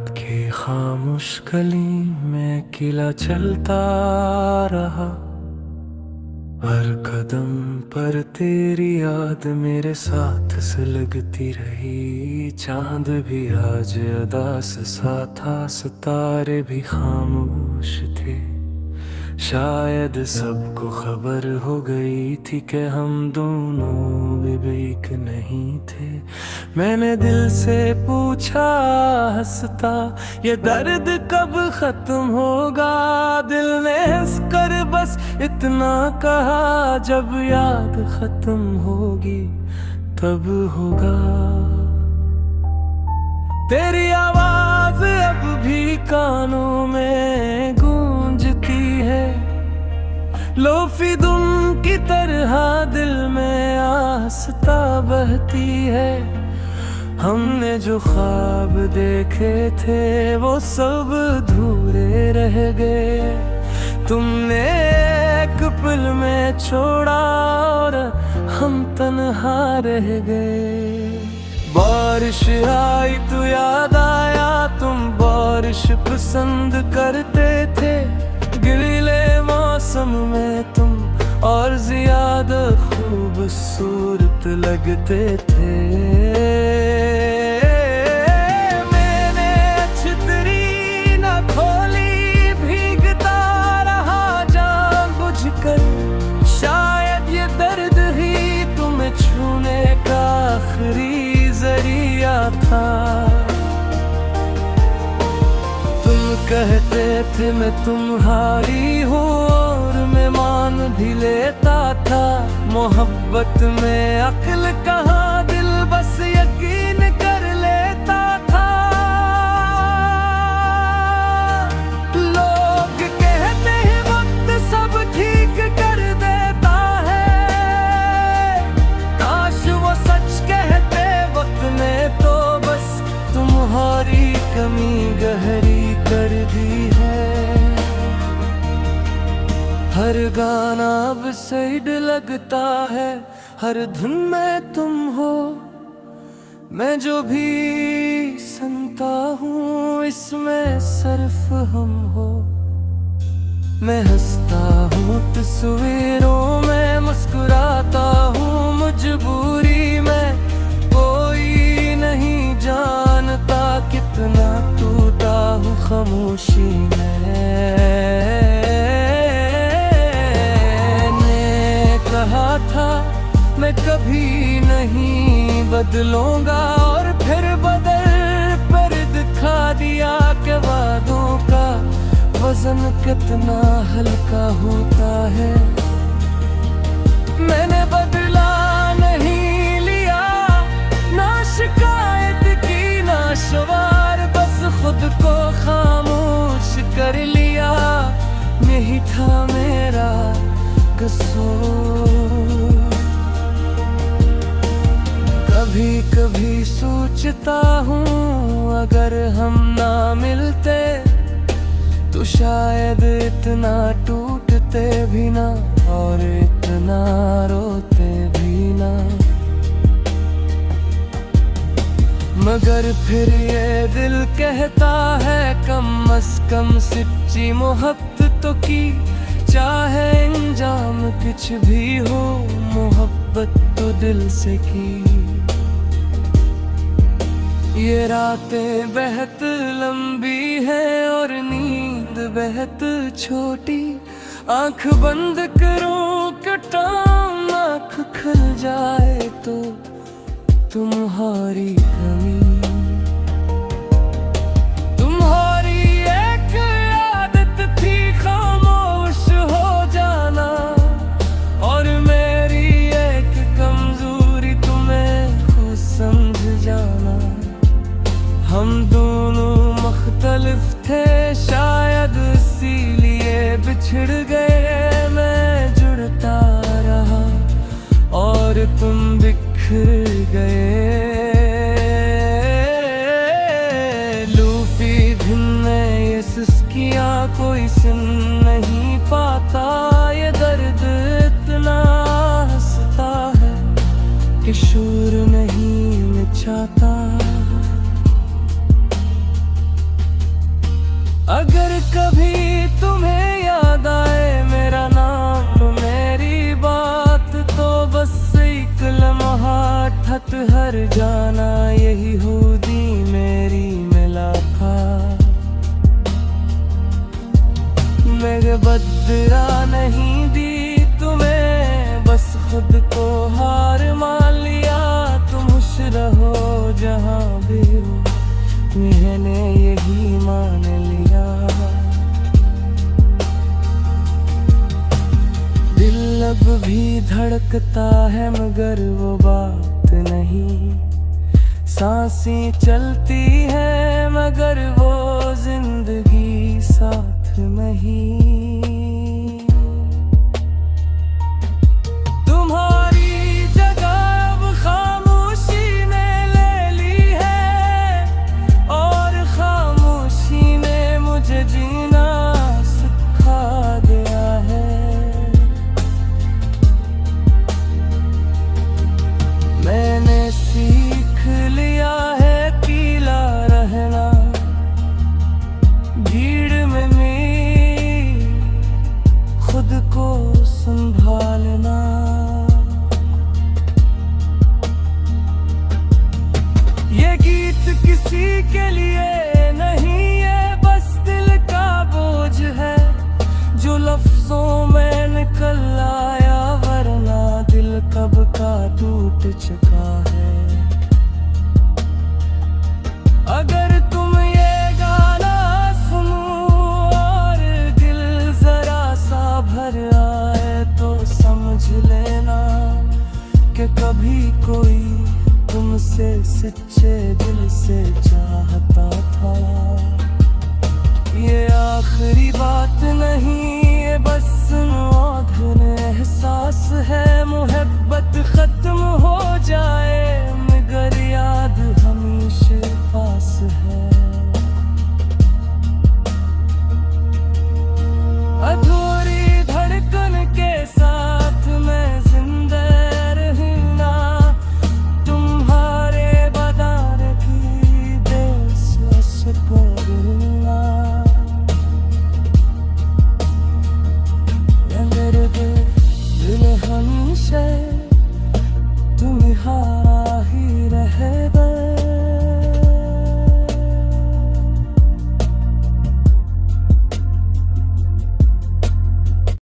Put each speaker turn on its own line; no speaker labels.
रात की खामोश गली में किला चलता रहा। हर कदम पर तेरी याद मेरे साथ सुलगती रही। चांद भी आज उदास सा था, सितारे भी खामोश थे। शायद सबको खबर हो गई थी कि हम दोनों विवेक नहीं थे। मैंने दिल से पूछा हंसता, ये दर्द कब खत्म होगा। दिल ने हंसकर बस इतना कहा, जब याद खत्म होगी तब होगा। तेरी आवाज अब भी कानों में गूंजती है, लोफी धुन की तरह दिल में आस्था बहती है। हमने जो ख्वाब देखे थे वो सब अधूरे रह गए। तुमने एक पल में छोड़ा और हम तन्हा रह गए। बारिश आई तो याद आया, तुम बारिश पसंद करते थे। गिले मौसम में तुम और ज्यादा खूबसूरत लगते थे। मैंने छतरी न खोली, भीगता रहा जानबूझकर। शायद ये दर्द ही तुम्हें छूने का आखिरी जरिया था। तुम कहते थे मैं तुम्हारी हूँ और मैं मान भी लेता था। मोहब्बत में अक्ल कहाँ, दिल बस यकीन कर लेता था। लोग कहते हैं वक्त सब ठीक कर देता है, काश वो सच कहते। वक्त ने तो बस तुम्हारी कमी गहरी कर दी है। हर गाना अब सैड लगता है, हर धुन में तुम हो। मैं जो भी सुनता हूँ इसमें सिर्फ हम हो। मैं हंसता हूँ तस्वीरों में, मुस्कुराता हूँ मजबूरी में। कोई नहीं जानता कितना टूटा हूँ खामोशी में। मैंने कहा था मैं कभी नहीं बदलूंगा, और फिर बदल कर दिखा दिया कि वादों का वजन कितना हल्का होता है। मैंने बदला नहीं लिया, ना शिकायत की ना सवार, बस खुद को खामोश कर लिया। यही था मेरा कसूर। कभी कभी सोचता हूँ अगर हम ना मिलते तो शायद इतना टूटते भी ना और इतना रोते भी ना। मगर फिर ये दिल कहता है कम से कम सच्ची मोहब्बतों की। चाहे अंजाम कुछ भी हो, मोहब्बत तो दिल से की। ये रातें बेहद लंबी है और नींद बेहद छोटी। आंख बंद करूं कि टाइम आंख खुल जाए तो तुम्हारी कमी, तुम्हारी एक आदत थी खामोश हो जाना, और मेरी एक कमजोरी तुम्हें खुद समझ जाना। हम दोनों मुख्तलिफ थे शायद इसीलिए बिछड़ गए। मैं जुड़ता रहा और तुम बिखर गए। लूफी धुन में ये सुस्कियाँ कोई सुन नहीं पाता। ये दर्द इतना हंसता है कि शोर नहीं मचाता। वक्त हर जाना यही होदी मेरी मिला था। मेरे बदरा नहीं दी तुम्हें, बस खुद को हार मान लिया। तुम खुश रहो जहाँ भी हो, मैंने यही मान लिया। दिल अब भी धड़कता है मगर वो बात नहीं। सांसें चलती है मगर वो जिंदगी साथ नहीं। तुम्हारी जगह अब खामोशी ने ले ली है, और खामोशी ने मुझे जीना सिखा दिया है। मैंने सीख लिया है अकेला रहना, भीड़ में खुद को संभालना। ये गीत किसी के लिए नहीं है, बस दिल का बोझ है जो लफ्जों में निकल आया, वरना दिल कब का टूट चुका है। अगर तुम ये गाना सुनो और दिल जरा सा भर आए तो समझ लेना कि कभी कोई तुमसे सच्चे दिल से